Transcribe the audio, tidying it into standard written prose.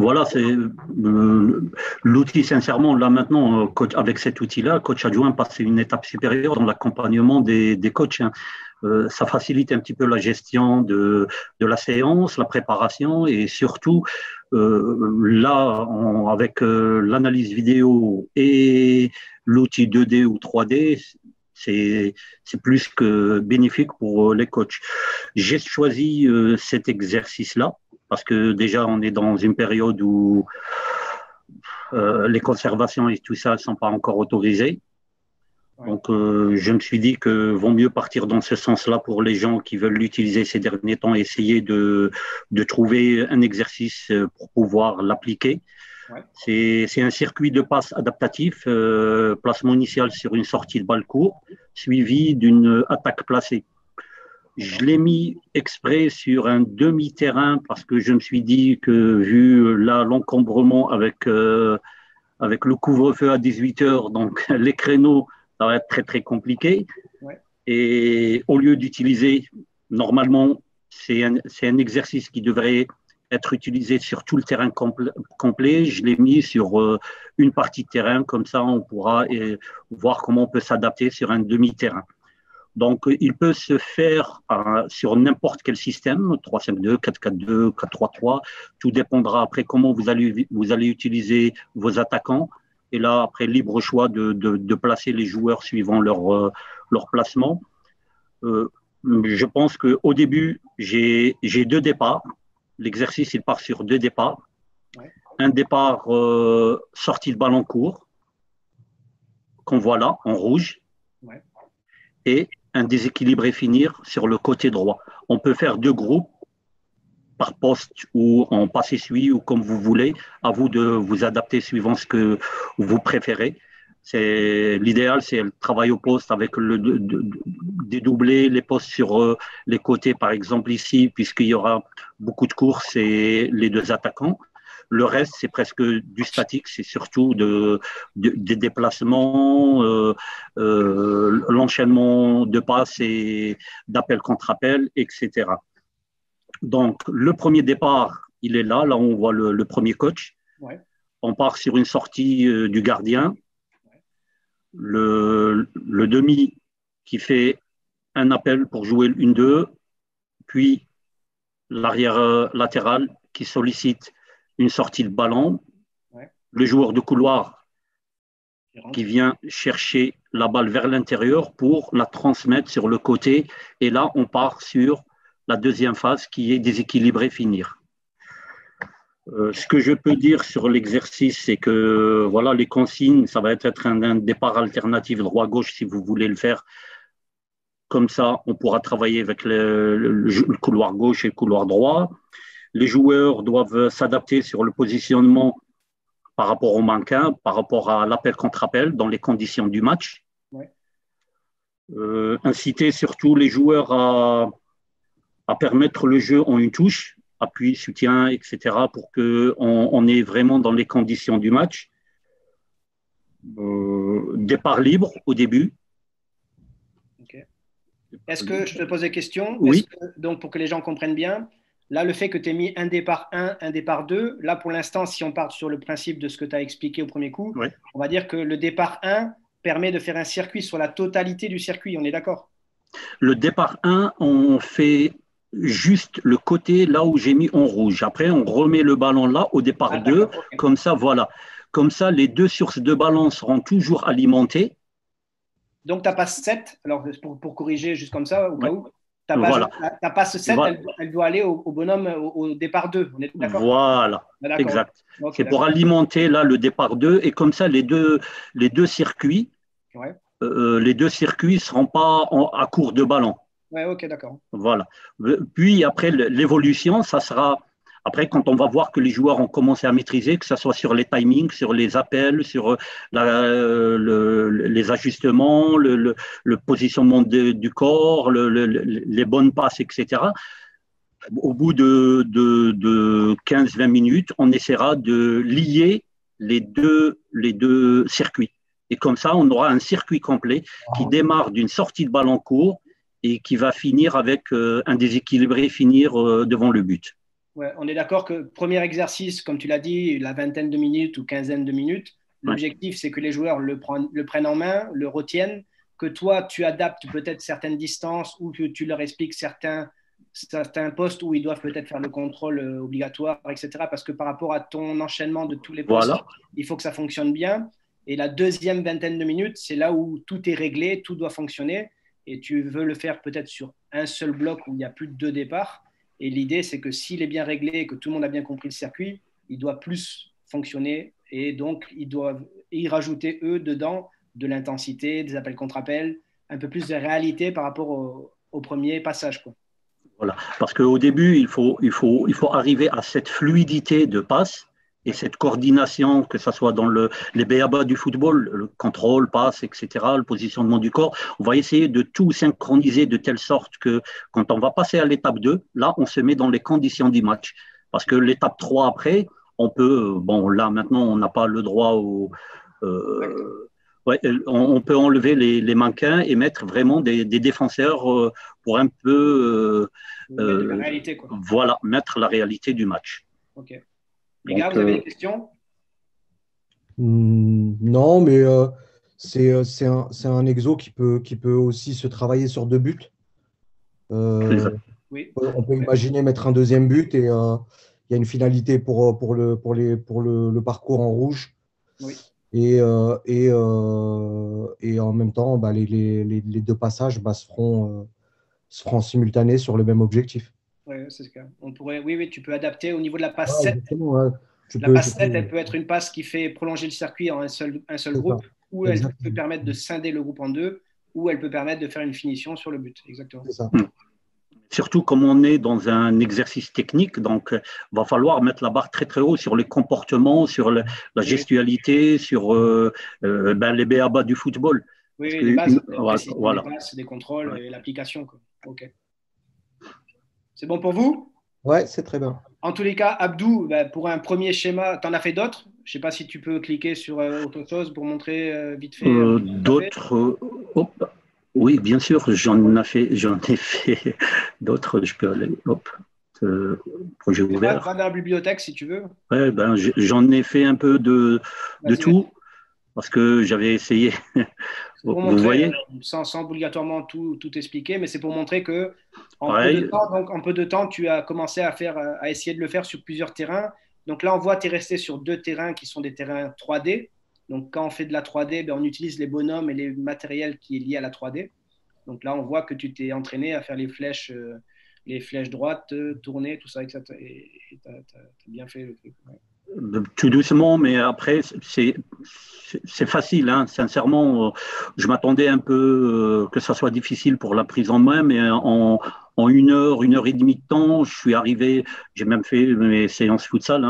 Voilà, c'est l'outil, sincèrement, là maintenant, avec cet outil-là, coach adjoint passe à une étape supérieure dans l'accompagnement des coachs, hein. Ça facilite un petit peu la gestion de la séance, la préparation et surtout, là, avec l'analyse vidéo et l'outil 2D ou 3D, c'est plus que bénéfique pour les coachs. J'ai choisi cet exercice-là parce que déjà, on est dans une période où les conservations et tout ça ne sont pas encore autorisées. Donc, je me suis dit que vaut mieux partir dans ce sens-là pour les gens qui veulent l'utiliser ces derniers temps, essayer de trouver un exercice pour pouvoir l'appliquer. Ouais. C'est un circuit de passe adaptatif, placement initial sur une sortie de balle court, suivi d'une attaque placée. Je l'ai mis exprès sur un demi-terrain parce que je me suis dit que vu là l'encombrement avec le couvre-feu à 18 heures, donc les créneaux, ça va être très très compliqué. Ouais. Et au lieu d'utiliser, normalement, c'est un exercice qui devrait être utilisé sur tout le terrain complet. Je l'ai mis sur une partie de terrain, comme ça on pourra voir comment on peut s'adapter sur un demi-terrain. Donc, il peut se faire sur n'importe quel système, 3-5-2, 4-4-2, 4-3-3. Tout dépendra après comment vous allez utiliser vos attaquants. Et là, après, libre choix de placer les joueurs suivant leur placement. Je pense qu'au début, j'ai deux départs. L'exercice, il part sur deux départs. Ouais. Un départ sortie de ballon court, qu'on voit là, en rouge. Ouais. Et un déséquilibré finir sur le côté droit. On peut faire deux groupes par poste ou en passe-essuie ou comme vous voulez. À vous de vous adapter suivant ce que vous préférez. L'idéal, c'est le travail au poste avec dédoubler les postes sur les côtés, par exemple ici, puisqu'il y aura beaucoup de courses et les deux attaquants. Le reste, c'est presque du statique, c'est surtout des déplacements, l'enchaînement de passes et d'appel contre appel, etc. Donc, le premier départ, il est là. Là, on voit le premier coach. Ouais. On part sur une sortie du gardien. Le demi qui fait un appel pour jouer une 2, puis l'arrière latéral qui sollicite une sortie de ballon, le joueur de couloir qui vient chercher la balle vers l'intérieur pour la transmettre sur le côté. Et là, on part sur la deuxième phase qui est déséquilibrer, finir. Ce que je peux dire sur l'exercice, c'est que voilà, les consignes, ça va être un départ alternatif droit-gauche si vous voulez le faire. Comme ça, on pourra travailler avec le couloir gauche et le couloir droit. Les joueurs doivent s'adapter sur le positionnement par rapport au manquin, par rapport à l'appel contre appel dans les conditions du match. Ouais. Inciter surtout les joueurs à permettre le jeu en une touche, appui, soutien, etc., pour qu'on est vraiment dans les conditions du match. Départ libre au début. Okay. Est-ce que je te pose des questions? Oui. Donc, pour que les gens comprennent bien, là, le fait que tu aies mis un départ 1, un départ 2, là, pour l'instant, si on part sur le principe de ce que tu as expliqué au premier coup, Oui. On va dire que le départ 1 permet de faire un circuit sur la totalité du circuit. On est d'accord? Le départ 1, on fait juste le côté là où j'ai mis en rouge. Après, on remet le ballon là au départ 2. Okay. Comme ça, voilà. Comme ça, les deux sources de ballon seront toujours alimentées. Donc, ta passe 7, alors pour corriger juste comme ça, au cas où, ta passe 7, voilà. elle doit aller au bonhomme au départ 2. On est d'accord? Voilà, exact. Okay, c'est pour alimenter là le départ 2 et comme ça, les deux circuits, les deux circuits ne seront pas à court de ballon. Ouais, ok, d'accord. Voilà. Puis après, l'évolution, ça sera… Après, quand on va voir que les joueurs ont commencé à maîtriser, que ce soit sur les timings, sur les appels, sur les ajustements, le positionnement du corps, les bonnes passes, etc. Au bout de 15-20 minutes, on essaiera de lier les deux circuits. Et comme ça, on aura un circuit complet qui démarre d'une sortie de ballon court et qui va finir avec un déséquilibré, finir devant le but. Ouais, on est d'accord que premier exercice, comme tu l'as dit, la vingtaine de minutes ou quinzaine de minutes, Ouais. l'objectif, c'est que les joueurs le prennent en main, le retiennent, que toi, tu adaptes peut-être certaines distances ou que tu leur expliques certains postes où ils doivent peut-être faire le contrôle obligatoire, etc. Parce que par rapport à ton enchaînement de tous les postes, Voilà. il faut que ça fonctionne bien. Et la deuxième vingtaine de minutes, c'est là où tout est réglé, tout doit fonctionner. Et tu veux le faire peut-être sur un seul bloc où il n'y a plus de deux départs. Et l'idée, c'est que s'il est bien réglé et que tout le monde a bien compris le circuit, il doit plus fonctionner. Et donc, ils doivent y rajouter, eux, dedans, de l'intensité, des appels contre appels, un peu plus de réalité par rapport au premier passage, quoi. Voilà. Parce qu'au début, il faut arriver à cette fluidité de passe et Ouais. cette coordination, que ce soit dans les b.a.-ba du football, le contrôle, passe, etc., le positionnement du corps. On va essayer de tout synchroniser de telle sorte que quand on va passer à l'étape 2, là, on se met dans les conditions du match. Parce que l'étape 3 après, on peut, bon, là, maintenant, on n'a pas le droit au. Exactement. Ouais, on peut enlever les mannequins et mettre vraiment des défenseurs pour un peu Mettre de la réalité, quoi. voilà, mettre la réalité du match. OK. Les gars, Donc, vous avez des questions? Non, mais c'est un exo qui peut aussi se travailler sur deux buts. Euh, Oui. on peut imaginer mettre un deuxième but et il y a une finalité pour le parcours en rouge. Oui. Et en même temps, bah, les deux passages bah, se feront simultanés sur le même objectif. Ouais, c'est ce cas. On pourrait, oui, oui, tu peux adapter au niveau de la passe Ouais, 7. exactement, ouais. La passe 7, elle peut être une passe qui fait prolonger le circuit en un seul C'est ça. groupe, ou elle peut Exactement. permettre de scinder le groupe en deux, ou elle peut permettre de faire une finition sur le but. Exactement. C'est ça. surtout comme on est dans un exercice technique, donc va falloir mettre la barre très très haut sur les comportements, sur la Oui, oui, gestualité, sur ben, les b.a.-ba du football. oui, Parce oui, que les bases, la précision des voilà. passes, des contrôles Ouais. et l'application, quoi. OK. C'est bon pour vous? Ouais, c'est très bien. En tous les cas, Abdou, bah, pour un premier schéma, tu en as fait d'autres? Je ne sais pas si tu peux cliquer sur autre chose pour montrer vite fait ce que tu as fait. D'autres, hop, oui, bien sûr, j'en ai fait d'autres. Je peux aller, hop, projet Va ouvert. dans la bibliothèque si tu veux. Ouais, ben, j'en ai fait un peu de Vas-y, vas-y. tout parce que j'avais essayé. C'est pour Vous montrer, voyez, sans obligatoirement tout expliquer, mais c'est pour montrer que pareil. en peu de temps, tu as commencé à essayer de le faire sur plusieurs terrains. Donc là, on voit que tu es resté sur deux terrains qui sont des terrains 3D. Donc quand on fait de la 3D, ben, on utilise les bonhommes et les matériels qui est lié à la 3D. Donc là, on voit que tu t'es entraîné à faire les flèches droites, tourner, tout ça, etc. Et tu as bien fait le truc. Ouais. Tout doucement, mais après, c'est facile, hein. Sincèrement, je m'attendais un peu que ça soit difficile pour la prise en main, mais en une heure et demie de temps, je suis arrivé, j'ai même fait mes séances futsal, hein,